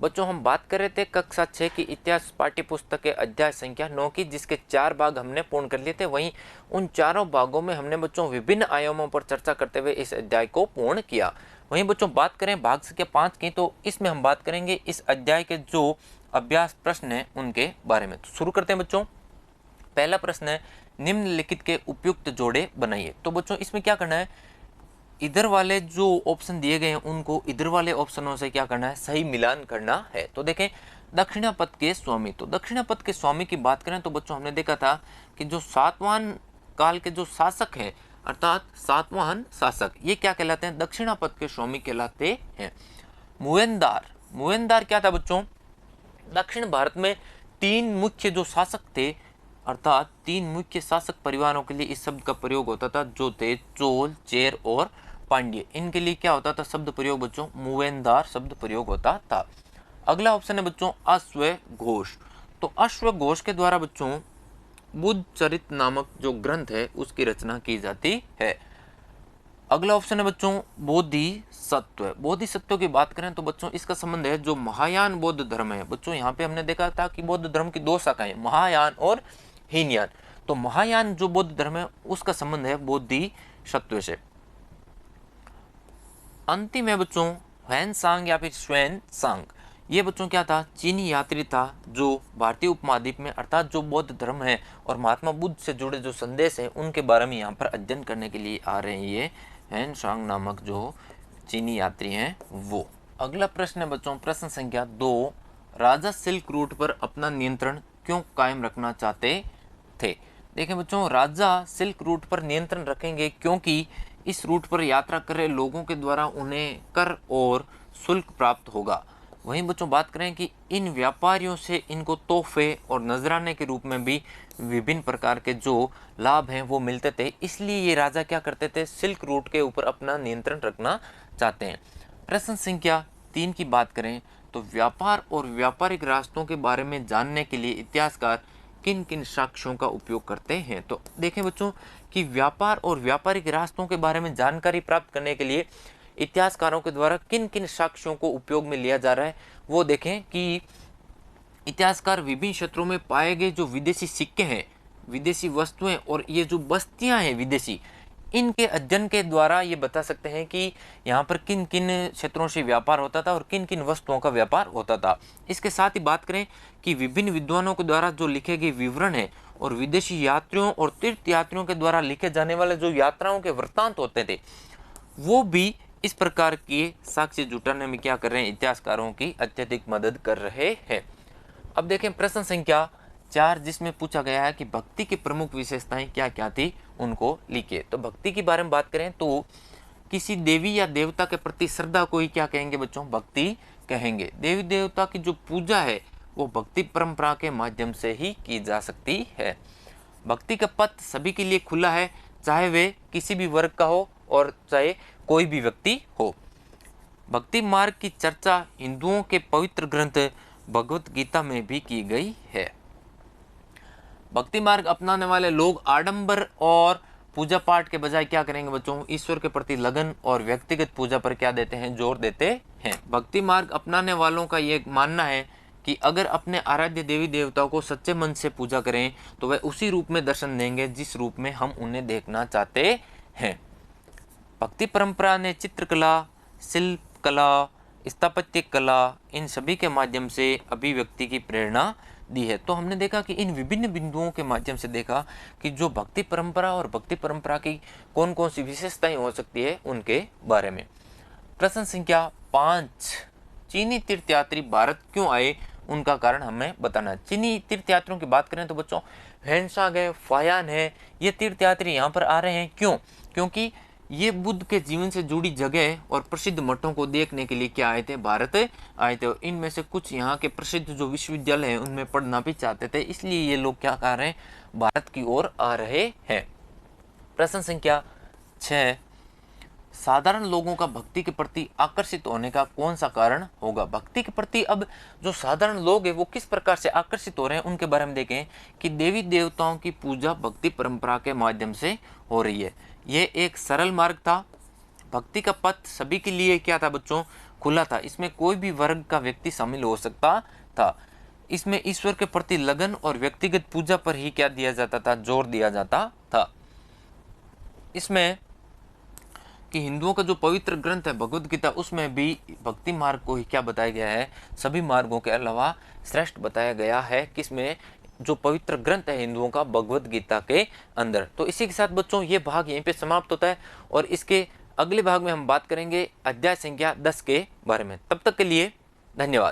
बच्चों हम बात कर रहे थे कक्षा 6 की इतिहास पाठ्य पुस्तक के अध्याय संख्या 9 की, जिसके 4 भाग हमने पूर्ण कर लिए थे। वहीं उन चारों भागों में हमने बच्चों विभिन्न आयामों पर चर्चा करते हुए इस अध्याय को पूर्ण किया। वहीं बच्चों बात करें भाग संख्या 5 की, तो इसमें हम बात करेंगे इस अध्याय के जो अभ्यास प्रश्न है उनके बारे में। तो शुरू करते हैं बच्चों। पहला प्रश्न है, निम्नलिखित के उपयुक्त जोड़े बनाइए। तो बच्चों इसमें क्या करना है, इधर वाले जो ऑप्शन दिए गए हैं उनको इधर वाले ऑप्शनों से क्या करना है, सही मिलान करना है। तो देखें, दक्षिणापथ के स्वामी। तो दक्षिणापथ के स्वामी की बात करें तो बच्चों हमने देखा था कि जो सातवाहन काल के जो शासक हैं, अर्थात सातवाहन शासक, ये क्या कहलाते हैं, दक्षिणापथ के स्वामी कहलाते हैं। मुवेंदार, मुवेंदार क्या था बच्चों, दक्षिण भारत में 3 मुख्य जो शासक थे, अर्थात 3 मुख्य शासक परिवारों के लिए इस शब्द का प्रयोग होता था, जो थे चोल, चेर और पांड्य। इनके लिए क्या होता था शब्द प्रयोग बच्चों, मुवेंदार शब्द प्रयोग होता था। अगला ऑप्शन है बच्चों अश्वघोष। तो अश्वघोष के द्वारा बच्चों बुद्ध चरित नामक जो ग्रंथ है उसकी रचना की जाती है। अगला ऑप्शन है बच्चों बोधिसत्व। बोधिसत्व की बात करें तो बच्चों इसका संबंध है जो महायान बौद्ध धर्म है। बच्चों यहाँ पे हमने देखा था कि बौद्ध धर्म की 2 शाखाएं, महायान और हीनयान। तो महायान जो बौद्ध धर्म है उसका संबंध है बोधिसत्व से। अंतिम है बच्चों ह्वेनसांग या फिर श्वेनसांग। ये बच्चों क्या था, चीनी यात्री था जो भारतीय उपमहाद्वीप में, अर्थात जो बौद्ध धर्म है और महात्मा बुद्ध से जुड़े जो संदेश हैं उनके बारे में यहाँ पर अध्ययन करने के लिए आ रहे हैं ये ह्वेनसांग नामक जो चीनी यात्री हैं वो। अगला प्रश्न है बच्चों प्रश्न संख्या 2, राजा सिल्क रूट पर अपना नियंत्रण क्यों कायम रखना चाहते थे। देखें बच्चों, राजा सिल्क रूट पर नियंत्रण रखेंगे क्योंकि इस रूट पर यात्रा कर रहे लोगों के द्वारा उन्हें कर और शुल्क प्राप्त होगा। वहीं बच्चों बात करें कि इन व्यापारियों से इनको तोहफे और नजराने के रूप में भी विभिन्न प्रकार के जो लाभ हैं वो मिलते थे, इसलिए ये राजा क्या करते थे, सिल्क रूट के ऊपर अपना नियंत्रण रखना चाहते हैं। प्रश्न संख्या 3 की बात करें तो व्यापार और व्यापारिक रास्तों के बारे में जानने के लिए इतिहासकार किन किन साक्ष्यों का उपयोग करते हैं। तो देखें बच्चों कि व्यापार और व्यापारिक रास्तों के बारे में जानकारी प्राप्त करने के लिए इतिहासकारों के द्वारा किन किन साक्ष्यों को उपयोग में लिया जा रहा है वो देखें कि इतिहासकार विभिन्न क्षेत्रों में पाए गए जो विदेशी सिक्के हैं, विदेशी वस्तुएं और ये जो बस्तियां हैं विदेशी, इनके अध्ययन के द्वारा ये बता सकते हैं कि यहाँ पर किन किन क्षेत्रों से व्यापार होता था और किन किन वस्तुओं का व्यापार होता था। इसके साथ ही बात करें कि विभिन्न विद्वानों के द्वारा जो लिखे गए विवरण हैं और विदेशी यात्रियों और तीर्थ यात्रियों के द्वारा लिखे जाने वाले जो यात्राओं के वृत्तांत होते थे वो भी इस प्रकार के साक्ष्य जुटाने में क्या कर रहे हैं, इतिहासकारों की अत्यधिक मदद कर रहे हैं। अब देखें प्रश्न संख्या 4 जिसमें पूछा गया है कि भक्ति की प्रमुख विशेषताएं क्या क्या थी उनको लिखिए। तो भक्ति के बारे में बात करें तो किसी देवी या देवता के प्रति श्रद्धा को ही क्या कहेंगे बच्चों, भक्ति कहेंगे। देवी देवता की जो पूजा है वो भक्ति परंपरा के माध्यम से ही की जा सकती है। भक्ति का पथ सभी के लिए खुला है, चाहे वे किसी भी वर्ग का हो और चाहे कोई भी व्यक्ति हो। भक्ति मार्ग की चर्चा हिंदुओं के पवित्र ग्रंथ भगवत गीता में भी की गई है। भक्ति मार्ग अपनाने वाले लोग आडंबर और पूजा पाठ के बजाय क्या करेंगे बच्चों, ईश्वर के प्रति लगन और व्यक्तिगत पूजा पर क्या देते हैं, जोर देते हैं। भक्ति मार्ग अपनाने वालों का ये मानना है कि अगर अपने आराध्य देवी देवताओं को सच्चे मन से पूजा करें तो वह उसी रूप में दर्शन देंगे जिस रूप में हम उन्हें देखना चाहते हैं। भक्ति परंपरा ने चित्रकला, शिल्प कला, स्थापत्य कला, इन सभी के माध्यम से अभिव्यक्ति की प्रेरणा दी है। तो हमने देखा कि इन विभिन्न बिंदुओं के माध्यम से देखा कि जो भक्ति परंपरा और भक्ति परंपरा की कौन कौन सी विशेषताएं हो सकती है उनके बारे में। प्रश्न संख्या 5, चीनी तीर्थयात्री भारत क्यों आए उनका कारण हमें बताना है। चीनी तीर्थयात्रियों की बात करें तो बच्चों ह्वेनसांग है, फायान है, ये तीर्थयात्री यहाँ पर आ रहे हैं क्यों, क्योंकि ये बुद्ध के जीवन से जुड़ी जगह और प्रसिद्ध मठों को देखने के लिए क्या आए थे, भारत आए थे। और इनमें से कुछ यहाँ के प्रसिद्ध जो विश्वविद्यालय हैं उनमें पढ़ना भी चाहते थे, इसलिए ये लोग क्या कर रहे हैं, भारत की ओर आ रहे हैं। प्रश्न संख्या 6, साधारण लोगों का भक्ति के प्रति आकर्षित होने का कौन सा कारण होगा। भक्ति के प्रति अब जो साधारण लोग हैं वो किस प्रकार से आकर्षित हो रहे हैं उनके बारे में देखें कि देवी देवताओं की पूजा भक्ति परंपरा के माध्यम से हो रही है। यह एक सरल मार्ग था। भक्ति का पथ सभी के लिए क्या था बच्चों, खुला था। इसमें कोई भी वर्ग का व्यक्ति शामिल हो सकता था। इसमें ईश्वर के प्रति लगन और व्यक्तिगत पूजा पर ही क्या दिया जाता था, जोर दिया जाता था। इसमें कि हिंदुओं का जो पवित्र ग्रंथ है भगवद गीता, उसमें भी भक्ति मार्ग को ही क्या बताया गया है, सभी मार्गों के अलावा श्रेष्ठ बताया गया है। किसमें, जो पवित्र ग्रंथ है हिंदुओं का भगवद गीता के अंदर। तो इसी के साथ बच्चों ये भाग यहीं पे समाप्त होता है और इसके अगले भाग में हम बात करेंगे अध्याय संख्या 10 के बारे में। तब तक के लिए धन्यवाद।